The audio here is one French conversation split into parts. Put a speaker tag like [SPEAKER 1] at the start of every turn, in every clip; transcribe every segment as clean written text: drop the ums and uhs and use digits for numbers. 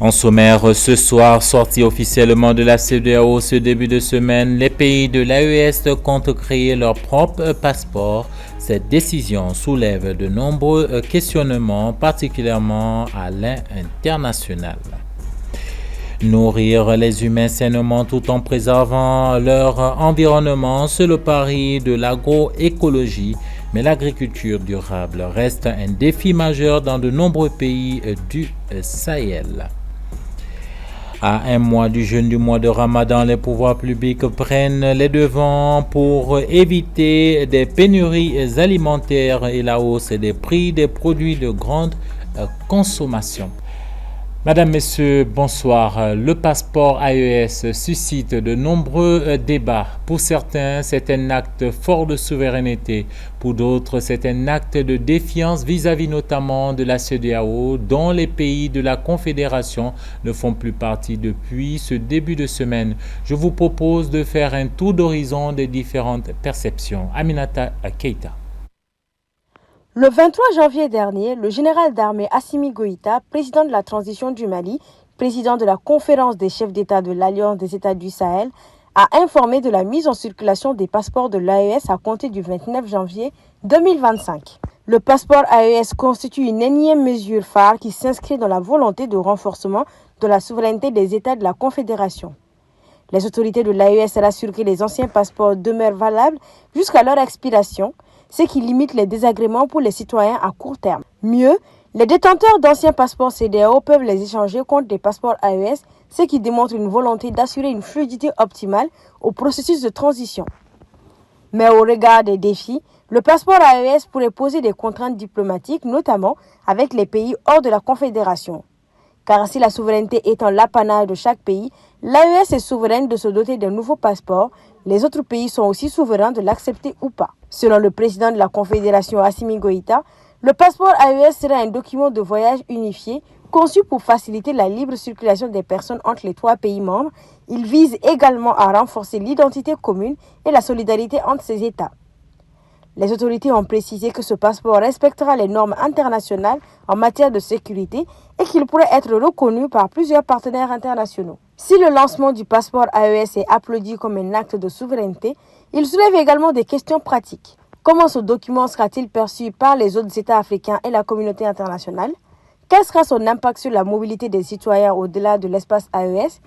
[SPEAKER 1] En sommaire, ce soir, sortie officiellement de la CEDEAO ce début de semaine, les pays de l'AES comptent créer leur propre passeport. Cette décision soulève de nombreux questionnements, particulièrement à l'international. Nourrir les humains sainement tout en préservant leur environnement, c'est le pari de l'agroécologie. Mais l'agriculture durable reste un défi majeur dans de nombreux pays du Sahel. À un mois du jeûne du mois de Ramadan, les pouvoirs publics prennent les devants pour éviter des pénuries alimentaires et la hausse des prix des produits de grande consommation. Madame, Messieurs, bonsoir. Le passeport AES suscite de nombreux débats. Pour certains, c'est un acte fort de souveraineté. Pour d'autres, c'est un acte de défiance vis-à-vis notamment de la CEDEAO, dont les pays de la Confédération ne font plus partie depuis ce début de semaine. Je vous propose de faire un tour d'horizon des différentes perceptions. Aminata Keita.
[SPEAKER 2] Le 23 janvier dernier, le général d'armée Assimi Goïta, président de la transition du Mali, président de la conférence des chefs d'État de l'Alliance des États du Sahel, a informé de la mise en circulation des passeports de l'AES à compter du 29 janvier 2025. Le passeport AES constitue une énième mesure phare qui s'inscrit dans la volonté de renforcement de la souveraineté des États de la Confédération. Les autorités de l'AES rassurent que les anciens passeports demeurent valables jusqu'à leur expiration, ce qui limite les désagréments pour les citoyens à court terme. Mieux, les détenteurs d'anciens passeports CEDEAO peuvent les échanger contre des passeports AES, ce qui démontre une volonté d'assurer une fluidité optimale au processus de transition. Mais au regard des défis, le passeport AES pourrait poser des contraintes diplomatiques, notamment avec les pays hors de la Confédération. Car si la souveraineté étant l'apanage de chaque pays, l'AES est souveraine de se doter d'un nouveau passeport. Les autres pays sont aussi souverains de l'accepter ou pas. Selon le président de la Confédération Assimi Goïta, le passeport AES sera un document de voyage unifié conçu pour faciliter la libre circulation des personnes entre les 3 pays membres. Il vise également à renforcer l'identité commune et la solidarité entre ces États. Les autorités ont précisé que ce passeport respectera les normes internationales en matière de sécurité et qu'il pourrait être reconnu par plusieurs partenaires internationaux. Si le lancement du passeport AES est applaudi comme un acte de souveraineté, il soulève également des questions pratiques. Comment ce document sera-t-il perçu par les autres États africains et la communauté internationale? Quel sera son impact sur la mobilité des citoyens au-delà de l'espace AES?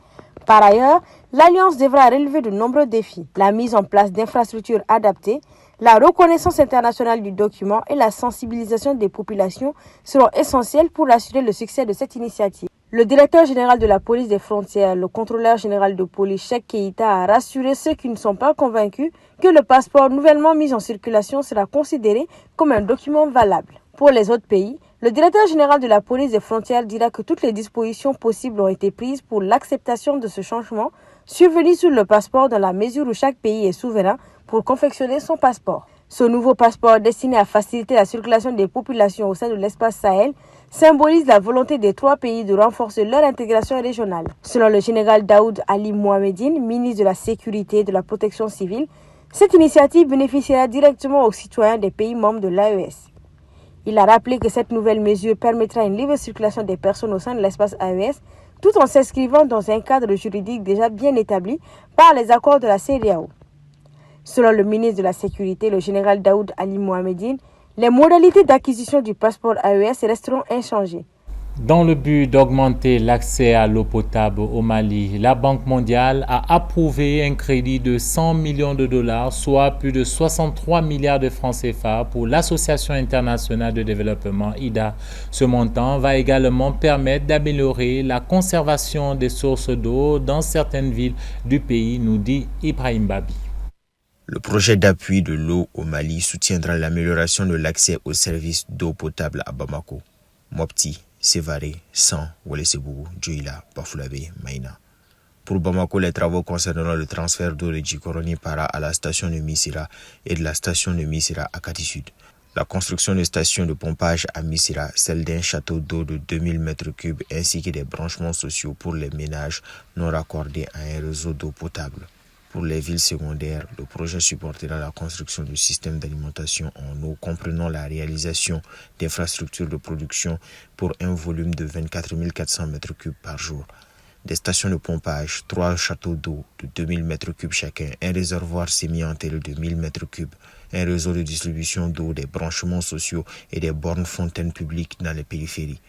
[SPEAKER 2] Par ailleurs, l'Alliance devra relever de nombreux défis. La mise en place d'infrastructures adaptées, la reconnaissance internationale du document et la sensibilisation des populations seront essentielles pour assurer le succès de cette initiative. Le directeur général de la police des frontières, le contrôleur général de police, Cheikh Keïta, a rassuré ceux qui ne sont pas convaincus que le passeport nouvellement mis en circulation sera considéré comme un document valable. Pour les autres pays, le directeur général de la police des frontières dira que toutes les dispositions possibles ont été prises pour l'acceptation de ce changement survenu sur le passeport dans la mesure où chaque pays est souverain pour confectionner son passeport. Ce nouveau passeport destiné à faciliter la circulation des populations au sein de l'espace Sahel symbolise la volonté des 3 pays de renforcer leur intégration régionale. Selon le général Daoud Ali Mohamedine, ministre de la Sécurité et de la Protection civile, cette initiative bénéficiera directement aux citoyens des pays membres de l'AES. Il a rappelé que cette nouvelle mesure permettra une libre circulation des personnes au sein de l'espace AES tout en s'inscrivant dans un cadre juridique déjà bien établi par les accords de la CEDEAO. Selon le ministre de la Sécurité, le général Daoud Ali Mohamedine, les modalités d'acquisition du passeport AES resteront inchangées.
[SPEAKER 1] Dans le but d'augmenter l'accès à l'eau potable au Mali, la Banque mondiale a approuvé un crédit de 100 millions de dollars, soit plus de 63 milliards de francs CFA pour l'Association internationale de développement IDA. Ce montant va également permettre d'améliorer la conservation des sources d'eau dans certaines villes du pays, nous dit Ibrahim Babi.
[SPEAKER 3] Le projet d'appui de l'eau au Mali soutiendra l'amélioration de l'accès aux services d'eau potable à Bamako, Mopti, Sévaré, San, Ouelesebougou, Djoïla, Bafoulavé, Maïna. Pour Bamako, les travaux concernant le transfert d'eau de Djikoroni Para à la station de Missira et de la station de Missira à Kati Sud. La construction de stations de pompage à Missira, celle d'un château d'eau de 2000 m3 ainsi que des branchements sociaux pour les ménages non raccordés à un réseau d'eau potable. Pour les villes secondaires, le projet supportera la construction de systèmes d'alimentation en eau comprenant la réalisation d'infrastructures de production pour un volume de 24 400 m3 par jour. Des stations de pompage, 3 châteaux d'eau de 2000 m3 chacun, un réservoir semi-enterré de 1000 m3, un réseau de distribution d'eau, des branchements sociaux et des bornes fontaines publiques dans les périphéries.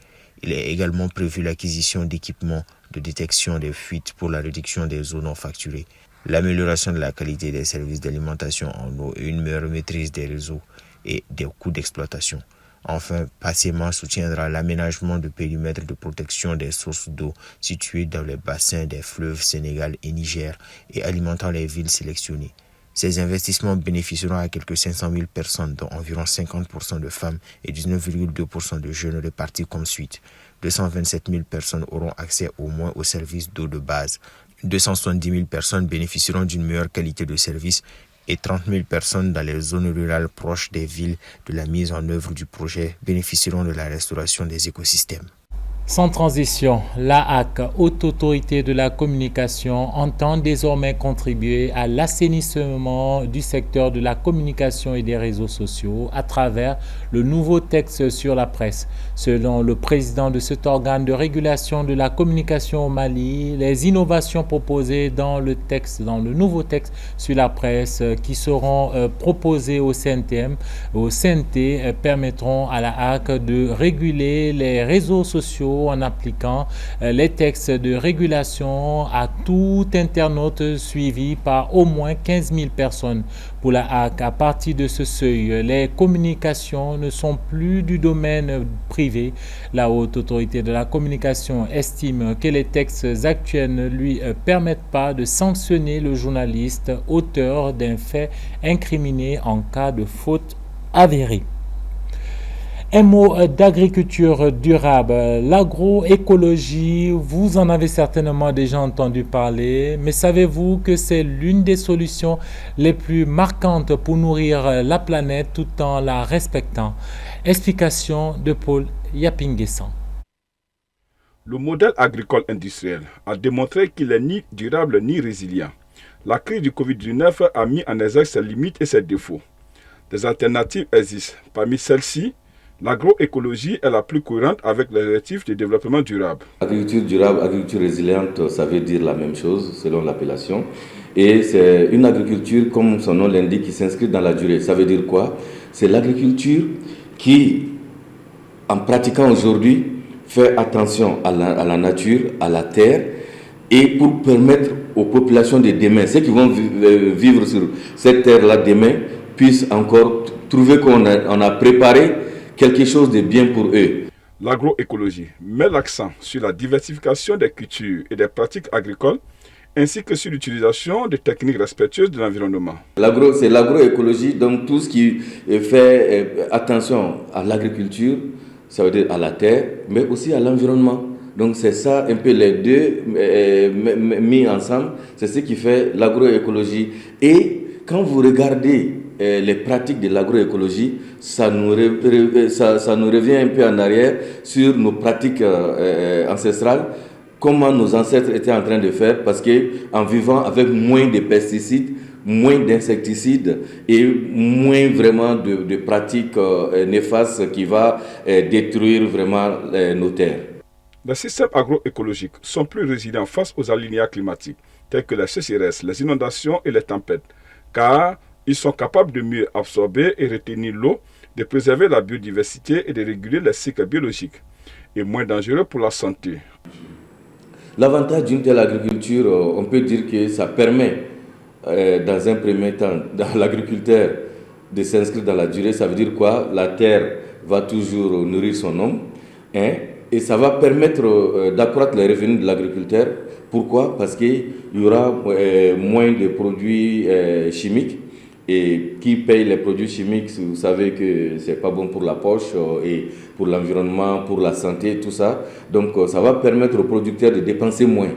[SPEAKER 3] Il est également prévu l'acquisition d'équipements de détection des fuites pour la réduction des eaux non facturées, l'amélioration de la qualité des services d'alimentation en eau et une meilleure maîtrise des réseaux et des coûts d'exploitation. Enfin, PASEMA soutiendra l'aménagement de périmètres de protection des sources d'eau situées dans les bassins des fleuves Sénégal et Niger et alimentant les villes sélectionnées. Ces investissements bénéficieront à quelques 500 000 personnes, dont environ 50% de femmes et 19,2% de jeunes répartis comme suite. 227 000 personnes auront accès au moins aux services d'eau de base. 270 000 personnes bénéficieront d'une meilleure qualité de service et 30 000 personnes dans les zones rurales proches des villes de la mise en œuvre du projet bénéficieront de la restauration des écosystèmes.
[SPEAKER 1] Sans transition, l'AAC, Haute Autorité de la Communication, entend désormais contribuer à l'assainissement du secteur de la communication et des réseaux sociaux à travers le nouveau texte sur la presse. Selon le président de cet organe de régulation de la communication au Mali, les innovations proposées dans le nouveau texte sur la presse qui seront proposées au CNT, permettront à l'AAC de réguler les réseaux sociaux en appliquant les textes de régulation à tout internaute suivi par au moins 15 000 personnes. Pour la HAC, à partir de ce seuil, les communications ne sont plus du domaine privé. La Haute Autorité de la Communication estime que les textes actuels ne lui permettent pas de sanctionner le journaliste auteur d'un fait incriminé en cas de faute avérée. Un mot d'agriculture durable, l'agroécologie, vous en avez certainement déjà entendu parler, mais savez-vous que c'est l'une des solutions les plus marquantes pour nourrir la planète tout en la respectant? Explication de Paul Yapinguessan.
[SPEAKER 4] Le modèle agricole industriel a démontré qu'il n'est ni durable ni résilient. La crise du Covid-19 a mis en exergue ses limites et ses défauts. Des alternatives existent. Parmi celles-ci, l'agroécologie est la plus courante avec les objectifs de développement durable.
[SPEAKER 5] Agriculture durable, agriculture résiliente, ça veut dire la même chose selon l'appellation. Et c'est une agriculture, comme son nom l'indique, qui s'inscrit dans la durée. Ça veut dire quoi? C'est l'agriculture qui, en pratiquant aujourd'hui, fait attention à la nature, à la terre, et pour permettre aux populations de demain, ceux qui vont vivre sur cette terre-là demain, puissent encore trouver qu'on a préparé quelque chose de bien pour eux.
[SPEAKER 4] L'agroécologie met l'accent sur la diversification des cultures et des pratiques agricoles, ainsi que sur l'utilisation de techniques respectueuses de l'environnement.
[SPEAKER 5] C'est l'agroécologie, donc tout ce qui fait attention à l'agriculture, ça veut dire à la terre, mais aussi à l'environnement. Donc c'est ça, un peu les deux mis ensemble, c'est ce qui fait l'agroécologie. Et quand vous regardez les pratiques de l'agroécologie, ça nous revient un peu en arrière sur nos pratiques ancestrales, comment nos ancêtres étaient en train de faire, parce qu'en vivant avec moins de pesticides, moins d'insecticides et moins vraiment de pratiques néfastes qui vont détruire vraiment nos terres.
[SPEAKER 4] Les systèmes agroécologiques sont plus résilients face aux aléas climatiques, tels que la sécheresse, les inondations et les tempêtes, car ils sont capables de mieux absorber et retenir l'eau, de préserver la biodiversité et de réguler les cycles biologiques, et moins dangereux pour la santé.
[SPEAKER 5] L'avantage d'une telle agriculture, on peut dire que ça permet, dans un premier temps, dans l'agriculteur, de s'inscrire dans la durée. Ça veut dire quoi? La terre va toujours nourrir son homme, hein, et ça va permettre d'accroître les revenus de l'agriculteur. Pourquoi? Parce qu'il y aura moins de produits chimiques. Et qui paye les produits chimiques, vous savez que ce n'est pas bon pour la poche et pour l'environnement, pour la santé, tout ça. Donc ça va permettre aux producteurs de dépenser moins.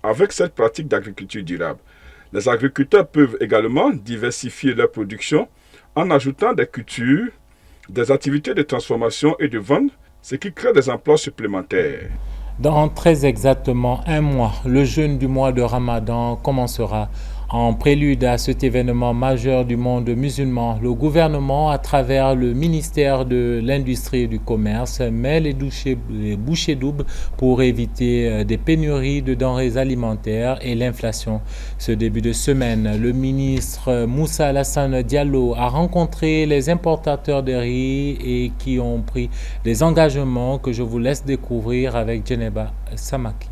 [SPEAKER 4] Avec cette pratique d'agriculture durable, les agriculteurs peuvent également diversifier leur production en ajoutant des cultures, des activités de transformation et de vente, ce qui crée des emplois supplémentaires.
[SPEAKER 1] Dans très exactement un mois, le jeûne du mois de Ramadan commencera. En prélude à cet événement majeur du monde musulman, le gouvernement, à travers le ministère de l'Industrie et du Commerce, met les bouchées doubles pour éviter des pénuries de denrées alimentaires et l'inflation. Ce début de semaine, le ministre Moussa Alassane Diallo a rencontré les importateurs de riz et qui ont pris des engagements que je vous laisse découvrir avec Djeneba Samaki.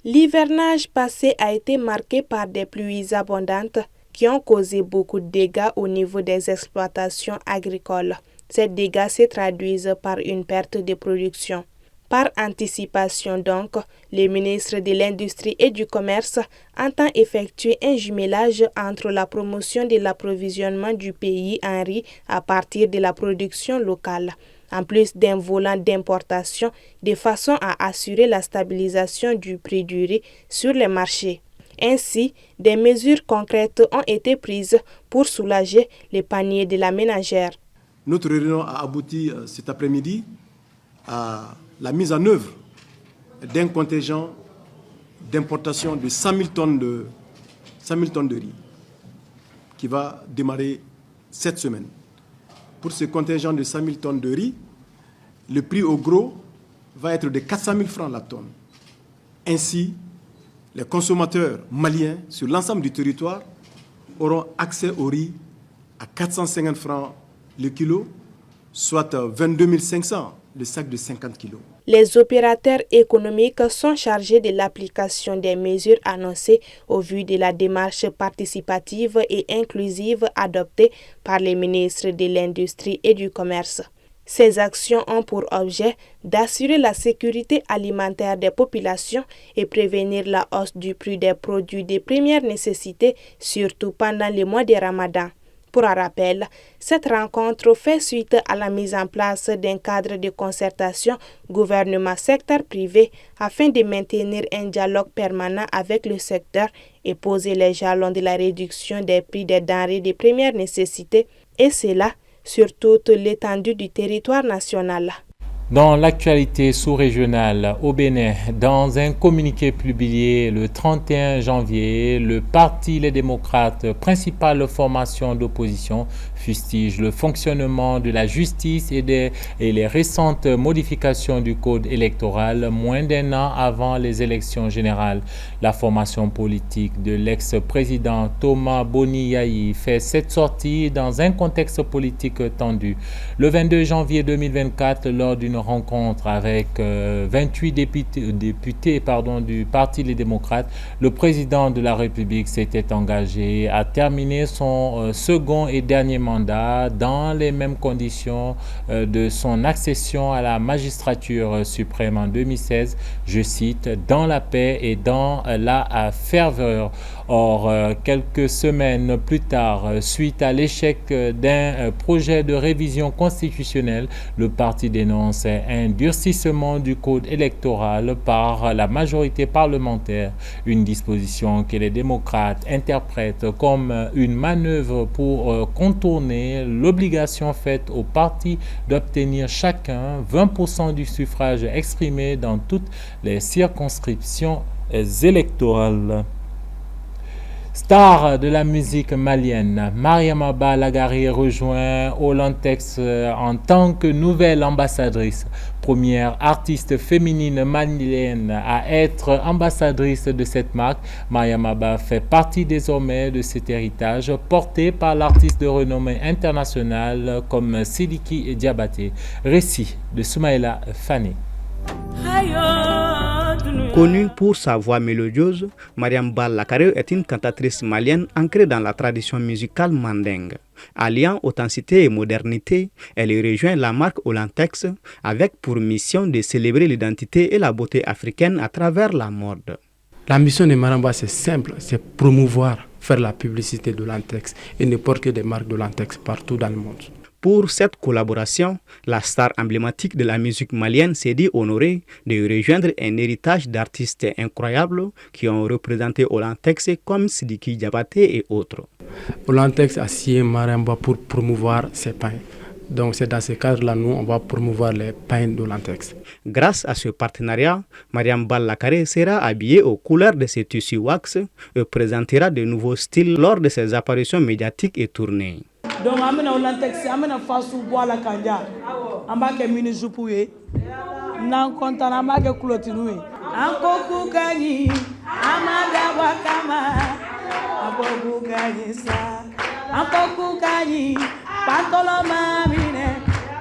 [SPEAKER 2] L'hivernage passé a été marqué par des pluies abondantes qui ont causé beaucoup de dégâts au niveau des exploitations agricoles. Ces dégâts se traduisent par une perte de production. Par anticipation donc, le ministre de l'Industrie et du Commerce entend effectuer un jumelage entre la promotion de l'approvisionnement du pays en riz à partir de la production locale, en plus d'un volant d'importation, de façon à assurer la stabilisation du prix du riz sur les marchés. Ainsi, des mesures concrètes ont été prises pour soulager les paniers de la ménagère.
[SPEAKER 6] Notre réunion a abouti cet après-midi à la mise en œuvre d'un contingent d'importation de 100 000 tonnes de riz qui va démarrer cette semaine. Pour ce contingent de 100 000 tonnes de riz, le prix au gros va être de 400 000 francs la tonne. Ainsi, les consommateurs maliens sur l'ensemble du territoire auront accès au riz à 450 francs le kilo, soit 22 500 le sac de 50 kilos.
[SPEAKER 2] Les opérateurs économiques sont chargés de l'application des mesures annoncées au vu de la démarche participative et inclusive adoptée par les ministres de l'Industrie et du Commerce. Ces actions ont pour objet d'assurer la sécurité alimentaire des populations et prévenir la hausse du prix des produits de première nécessité, surtout pendant les mois de Ramadan. Pour un rappel, cette rencontre fait suite à la mise en place d'un cadre de concertation gouvernement-secteur privé afin de maintenir un dialogue permanent avec le secteur et poser les jalons de la réduction des prix des denrées de première nécessité, et cela sur toute l'étendue du territoire national.
[SPEAKER 1] Dans l'actualité sous-régionale au Bénin, dans un communiqué publié le 31 janvier, le Parti Les Démocrates, principale formation d'opposition, fustige le fonctionnement de la justice et les récentes modifications du code électoral moins d'un an avant les élections générales. La formation politique de l'ex-président Thomas Boni Yayi fait cette sortie dans un contexte politique tendu. Le 22 janvier 2024, lors d'une rencontre avec 28 députés du Parti Les Démocrates, le président de la République s'était engagé à terminer son second et dernier mandat dans les mêmes conditions de son accession à la magistrature suprême en 2016, je cite, « dans la paix et dans la ferveur ». Or, quelques semaines plus tard, suite à l'échec d'un projet de révision constitutionnelle, le parti dénonce un durcissement du code électoral par la majorité parlementaire, une disposition que les démocrates interprètent comme une manœuvre pour contourner l'obligation faite aux partis d'obtenir chacun 20% du suffrage exprimé dans toutes les circonscriptions électorales. Star de la musique malienne, Mariama Ba Lagari rejoint Olantex en tant que nouvelle ambassadrice. Première artiste féminine malienne à être ambassadrice de cette marque, Mariama Ba fait partie désormais de cet héritage porté par l'artiste de renommée internationale comme Sidiki Diabaté. Récit de Soumaïla Fani.
[SPEAKER 7] Connue pour sa voix mélodieuse, Mariama Ba Lagari est une cantatrice malienne ancrée dans la tradition musicale mandingue. Alliant authenticité et modernité, elle rejoint la marque Olantex avec pour mission de célébrer l'identité et la beauté africaine à travers la mode.
[SPEAKER 8] La mission de Mariama Ba, c'est simple, c'est promouvoir, faire la publicité de Olantex et ne porter des marques de Olantex partout dans le monde.
[SPEAKER 7] Pour cette collaboration, la star emblématique de la musique malienne s'est dit honorée de rejoindre un héritage d'artistes incroyables qui ont représenté Olantex comme Sidiki Diabaté et autres.
[SPEAKER 8] Olantex a signé Mariama Ba pour promouvoir ses pains. Donc c'est dans ce cadre-là, nous, on va promouvoir les pains de latex.
[SPEAKER 7] Grâce à ce partenariat, Mariam Bal Lakaré sera habillée aux couleurs de ces tissus wax et présentera de nouveaux styles lors de ses apparitions médiatiques et tournées.
[SPEAKER 9] Donc, on latex, on fasu bois la kanja, on va que mini jupué, nan kontan on va que clôturer. Anko kani, amada wakama, anko kani sa, anko kani, pantoloma mine,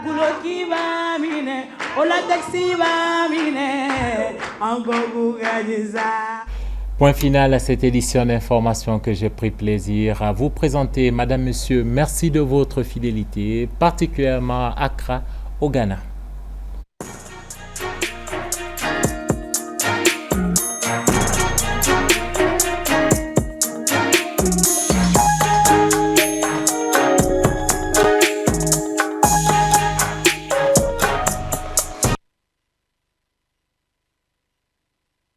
[SPEAKER 9] guloki va mine, olatex va mine, anko kani sa.
[SPEAKER 1] Point final à cette édition d'information que j'ai pris plaisir à vous présenter. Madame, Monsieur, merci de votre fidélité, particulièrement à Accra, au Ghana.